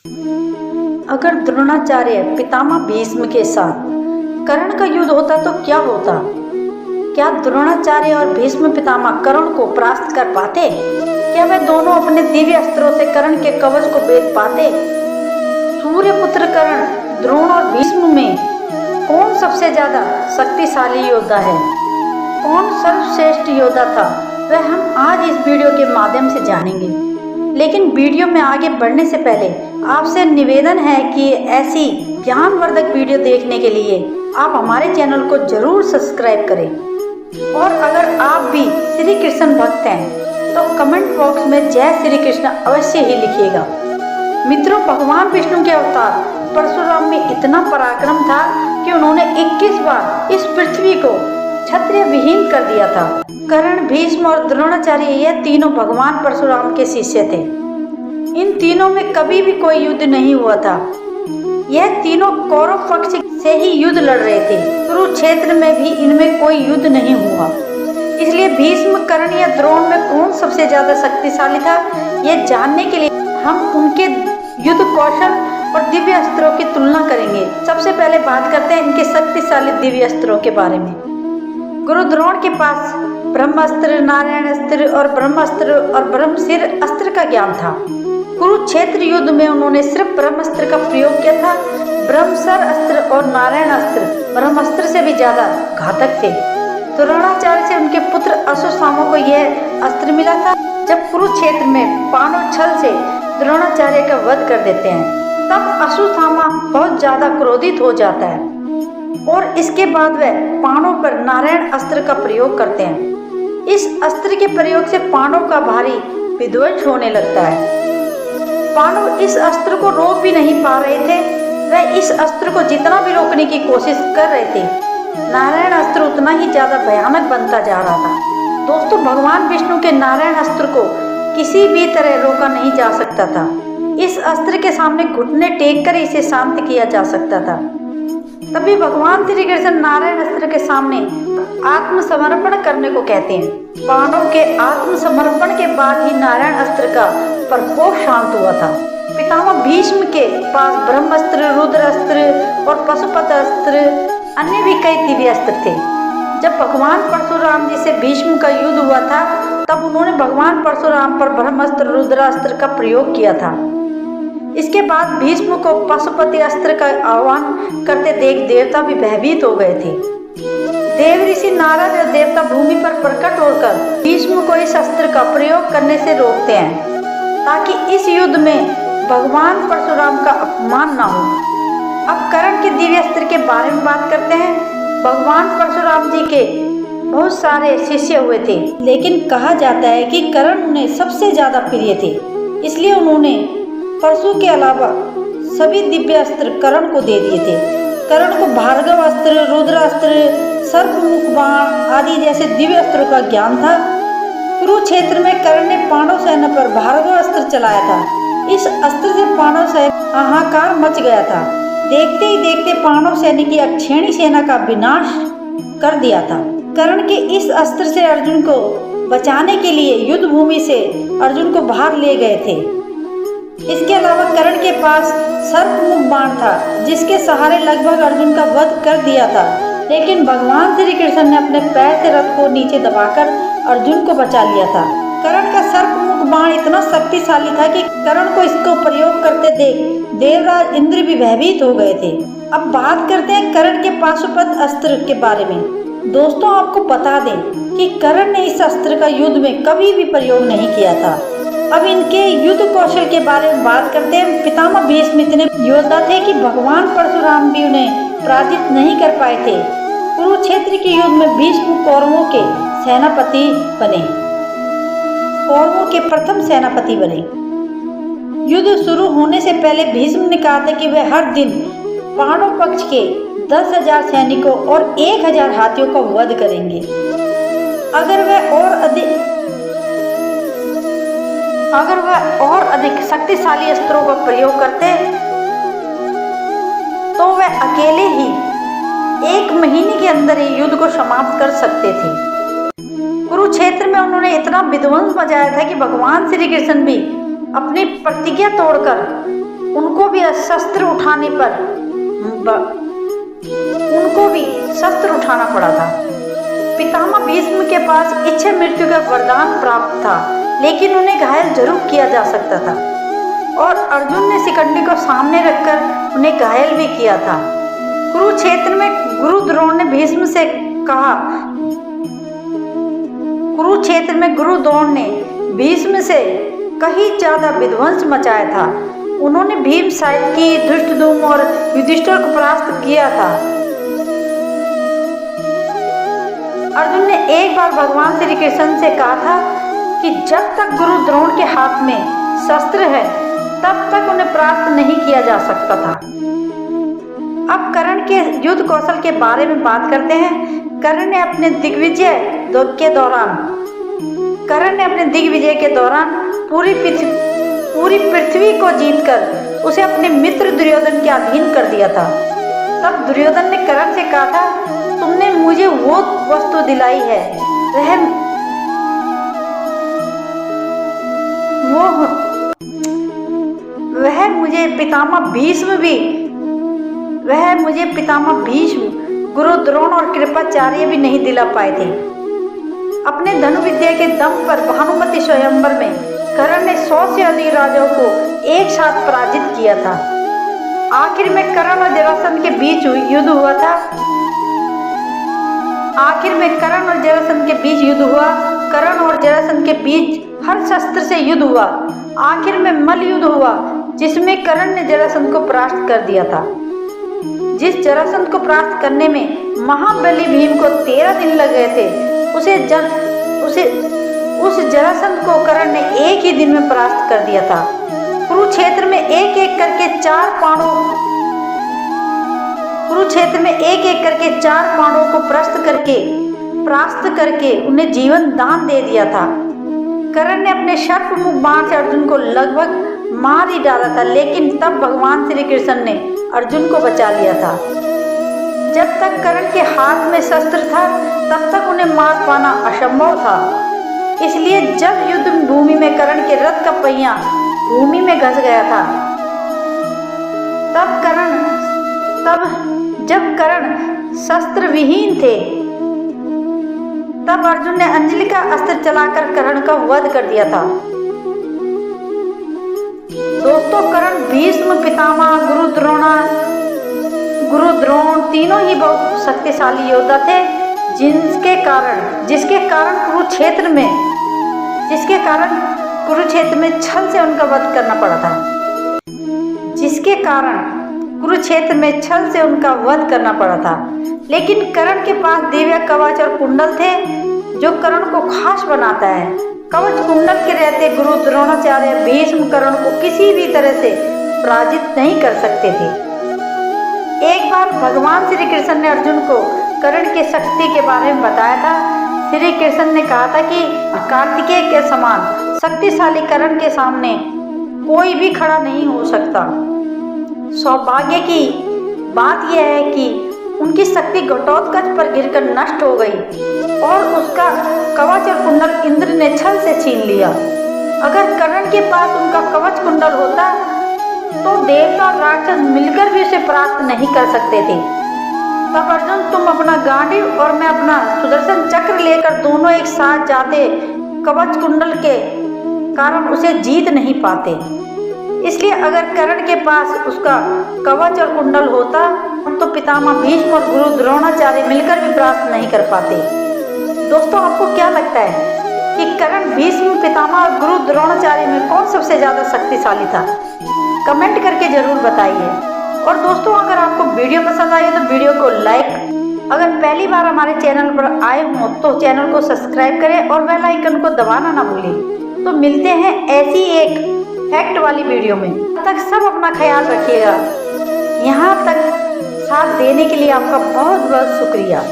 अगर द्रोणाचार्य पितामह भीष्म के साथ कर्ण का युद्ध होता तो क्या होता? क्या द्रोणाचार्य और भीष्म पितामह कर्ण को परास्त कर पाते? क्या वे दोनों अपने दिव्य अस्त्रों से कर्ण के कवच को भेद पाते? सूर्यपुत्र कर्ण, द्रोण और भीष्म में कौन सबसे ज्यादा शक्तिशाली योद्धा है? कौन सर्वश्रेष्ठ योद्धा था? वह हम आज इस वीडियो के माध्यम से जानेंगे। लेकिन वीडियो में आगे बढ़ने से पहले आपसे निवेदन है कि ऐसी ज्ञानवर्धक वीडियो देखने के लिए आप हमारे चैनल को जरूर सब्सक्राइब करें। और अगर आप भी श्री कृष्ण भक्त हैं तो कमेंट बॉक्स में जय श्री कृष्ण अवश्य ही लिखिएगा। मित्रों, भगवान विष्णु के अवतार परशुराम में इतना पराक्रम था कि उन्होंने 21 बार इस पृथ्वी को क्षत्रिय विहीन कर दिया था। कर्ण, भीष्म और द्रोणाचार्य यह तीनों भगवान परशुराम के शिष्य थे। इन तीनों में कभी भी कोई युद्ध नहीं हुआ था। यह तीनों कौरव पक्ष से ही युद्ध लड़ रहे थे। कुरुक्षेत्र में भी इनमें कोई युद्ध नहीं हुआ। इसलिए भीष्म, कर्ण या द्रोण में कौन सबसे ज्यादा शक्तिशाली था, यह जानने के लिए हम उनके युद्ध कौशल और दिव्य अस्त्रों की तुलना करेंगे। सबसे पहले बात करते हैं इनके शक्तिशाली दिव्य अस्त्रों के बारे में। गुरु द्रोण के पास ब्रह्मास्त्र, नारायण अस्त्र और ब्रह्मास्त्र और ब्रह्मशिर अस्त्र का ज्ञान था। कुरुक्षेत्र युद्ध में उन्होंने सिर्फ ब्रह्मास्त्र का प्रयोग किया था। ब्रह्मशर अस्त्र और नारायण अस्त्र ब्रह्मास्त्र से भी ज्यादा घातक थे। द्रोणाचार्य से उनके पुत्र अश्वत्थामा को यह अस्त्र मिला था। जब कुरुक्षेत्र में पांडव छल से द्रोणाचार्य का वध कर देते हैं तब अश्वत्थामा बहुत ज्यादा क्रोधित हो जाता है और इसके बाद वह पांडवों पर नारायण अस्त्र का प्रयोग करते हैं। इस अस्त्र के प्रयोग से पांडव का भारी विध्वंस होने लगता है। पांडव इस अस्त्र को रोक भी नहीं पा रहे थे। वह इस अस्त्र को जितना भी रोकने की कोशिश कर रहे थे, नारायण अस्त्र उतना ही ज्यादा भयानक बनता जा रहा था। दोस्तों, भगवान विष्णु के नारायण अस्त्र को किसी भी तरह रोका नहीं जा सकता था। इस अस्त्र के सामने घुटने टेक कर इसे शांत किया जा सकता था। तभी भगवान श्री कृष्ण नारायण अस्त्र के सामने आत्मसमर्पण करने को कहते हैं। पांडव के आत्मसमर्पण के बाद ही नारायण अस्त्र का प्रकोप शांत हुआ था। पितामह भीष्म के पास ब्रह्मास्त्र, रुद्रास्त्र और पशुपत अस्त्र, अन्य भी कई दिव्य अस्त्र थे। जब भगवान परशुराम जी से भीष्म का युद्ध हुआ था तब उन्होंने भगवान परशुराम पर ब्रह्मास्त्र, रुद्रास्त्र का प्रयोग किया था। इसके बाद भीष्म को पशुपति अस्त्र का आह्वान करते देख देवता भी भयभीत हो गए थे। देव ऋषि नारद और देवता भूमि पर प्रकट होकर भीष्म को इस अस्त्र का प्रयोग करने से रोकते हैं ताकि इस युद्ध में भगवान परशुराम का अपमान न हो। अब कर्ण के दिव्य अस्त्र के बारे में बात करते हैं। भगवान परशुराम जी के बहुत सारे शिष्य हुए थे, लेकिन कहा जाता है कि कर्ण उन्हें सबसे ज्यादा प्रिय थे। इसलिए उन्होंने परशु के अलावा सभी दिव्य अस्त्र कर्ण को दे दिए थे। कर्ण को भार्गव अस्त्र, रुद्रास्त्र, सर्पमुख बाण आदि जैसे दिव्य अस्त्रों का ज्ञान था। कुरुक्षेत्र में कर्ण ने पांडव सेना पर भार्गव अस्त्र चलाया था। इस अस्त्र से पांडव सेना हाहाकार मच गया था। देखते ही देखते पांडव सैनिक की अक्षेणी सेना का विनाश कर दिया था। कर्ण के इस अस्त्र से अर्जुन को बचाने के लिए युद्ध भूमि से अर्जुन को बाहर ले गए थे। इसके अलावा कर्ण के पास सर्पमुख बाण था जिसके सहारे लगभग अर्जुन का वध कर दिया था, लेकिन भगवान श्री कृष्ण ने अपने पैर से रथ को नीचे दबाकर अर्जुन को बचा लिया था। कर्ण का सर्पमुख बाण इतना शक्तिशाली था कि कर्ण को इसको प्रयोग करते देख देवराज इंद्र भी भयभीत हो गए थे। अब बात करते हैं कर्ण के पाशुपत अस्त्र के बारे में। दोस्तों, आपको बता दें कि कर्ण ने इस अस्त्र का युद्ध में कभी भी प्रयोग नहीं किया था। अब इनके युद्ध कौशल के बारे में बात करते हैं। पितामह भीष्म इतने योद्धा थे कि भगवान परशुराम भी उन्हें पराजित नहीं कर पाए थे। कुरुक्षेत्र के युद्ध में भीष्म कौरवों के सेनापति बने, कौरवों के प्रथम सेनापति बने। युद्ध शुरू होने से पहले भीष्म ने कहा था कि वे हर दिन पांडव पक्ष के 10,000 सैनिकों और 1,000 हाथियों का वध करेंगे। अगर वह और अधिक शक्तिशाली अस्त्रों का प्रयोग करते तो वह अकेले ही 1 महीने के अंदर ही युद्ध को समाप्त कर सकते थे। कुरुक्षेत्र में उन्होंने इतना विध्वंस मचाया था कि भगवान श्री कृष्ण भी अपनी प्रतिज्ञा तोड़कर उनको शस्त्र उठाने पर उनको भी शस्त्र उठाना पड़ा था। पितामह भीष्म के पास इच्छा मृत्यु का वरदान प्राप्त था, लेकिन उन्हें घायल जरूर किया जा सकता था और अर्जुन ने शिखंडी को सामने रखकर उन्हें घायल भी किया था। कुरुक्षेत्र में गुरु द्रोण ने भीष्म से कहा, कुरुक्षेत्र में गुरु द्रोण ने भीष्म से कहीं ज्यादा विध्वंस मचाया था। उन्होंने भीम सात्यकी, धृष्टद्युम्न और युधिष्ठिर को परास्त किया था। अर्जुन ने एक बार भगवान श्री कृष्ण से कहा था कि जब तक गुरु द्रोण के हाथ में शस्त्र है तब तक उन्हें परास्त नहीं किया जा सकता था। अब कर्ण के युद्ध कौशल के बारे में बात करते हैं। कर्ण ने अपने दिग्विजय के दौरान पूरी पृथ्वी को जीतकर उसे अपने मित्र दुर्योधन के अधीन कर दिया था। तब दुर्योधन ने कर्ण से कहा था, तुमने मुझे वो वस्तु दिलाई है, वह मुझे पितामह भीष्म, गुरु द्रोण और कृपाचार्य भी नहीं दिला पाए थे। अपने धनुर्विद्या के दम पर भानुमति स्वयंवर में कर्ण ने 100 से अधिक राजाओं को एक साथ पराजित किया था। आखिर में कर्ण और जरासंध के बीच युद्ध हुआ। कर्ण और जरासंध के बीच हर शस्त्र से युद्ध हुआ। आखिर में मल्ल युद्ध हुआ, जिसमें कर्ण ने जरासंध को परास्त कर दिया था। जिस जरासंध को परास्त करने में महाबली भीम को 13 दिन लग गए थे, उस जरासंध को कर्ण ने एक ही दिन में परास्त कर दिया था। कुरुक्षेत्र में एक एक करके चार पांडवों को परास्त करके उन्हें जीवन दान दे दिया था। कर्ण ने अपने सर्पमुख बाण से अर्जुन को लगभग मार ही डाला था, लेकिन तब भगवान श्री कृष्ण ने अर्जुन को बचा लिया था। जब तक कर्ण के हाथ में शस्त्र था तब तक उन्हें मार पाना असंभव था। इसलिए जब युद्ध भूमि में कर्ण के रथ का पहिया भूमि में घस गया था, जब कर्ण शस्त्र विहीन थे, तब अर्जुन ने अंजलि का अस्त्र चलाकर कर्ण का वध कर दिया था। दोस्तों, कर्ण, भीष्म पितामह, गुरु द्रोण तीनों ही बहुत शक्तिशाली योद्धा थे, जिसके कारण कुरुक्षेत्र में छल से उनका वध करना पड़ा था। लेकिन कर्ण के पास दिव्य कवच और कुंडल थे, जो कर्ण को खास बनाता है। कवच कुंडल के रहते गुरु द्रोणाचार्य भीष्म कर्ण को किसी भी तरह से पराजित नहीं कर सकते थे। एक बार भगवान श्री कृष्ण ने अर्जुन को कर्ण की शक्ति के बारे में बताया था। श्री कृष्ण ने कहा था कि कार्तिकेय के समान शक्तिशाली कर्ण के सामने कोई भी खड़ा नहीं हो सकता। सौभाग्य की बात यह है कि उनकी शक्ति घटोत्कच पर गिरकर नष्ट हो गई और उसका कवच और कुंडल इंद्र ने छल से छीन लिया। अगर कर्ण के पास उनका कवच कुंडल होता तो देवता और राक्षस मिलकर भी उसे परास्त नहीं कर सकते थे। तब अर्जुन, तुम अपना गांडीव और मैं अपना सुदर्शन चक्र लेकर दोनों एक साथ जाते, कवच कुंडल के कारण उसे जीत नहीं पाते। इसलिए अगर कर्ण के पास उसका कवच और कुंडल होता तो पितामह भीष्म और गुरु द्रोणाचार्य मिलकर भी परास्त नहीं कर पाते। दोस्तों, आपको क्या लगता है कि कर्ण, भीष्म पितामह और गुरु द्रोणाचार्य में कौन सबसे ज्यादा शक्तिशाली था? कमेंट करके जरूर बताइए। और दोस्तों, अगर आपको वीडियो पसंद आई तो वीडियो को लाइक, अगर पहली बार हमारे चैनल पर आए हो तो चैनल को सब्सक्राइब करें और बेल आइकन को दबाना ना भूलें। तो मिलते हैं ऐसी एक फैक्ट वाली वीडियो में। तब तक सब अपना ख्याल रखिएगा। यहाँ तक साथ देने के लिए आपका बहुत बहुत शुक्रिया।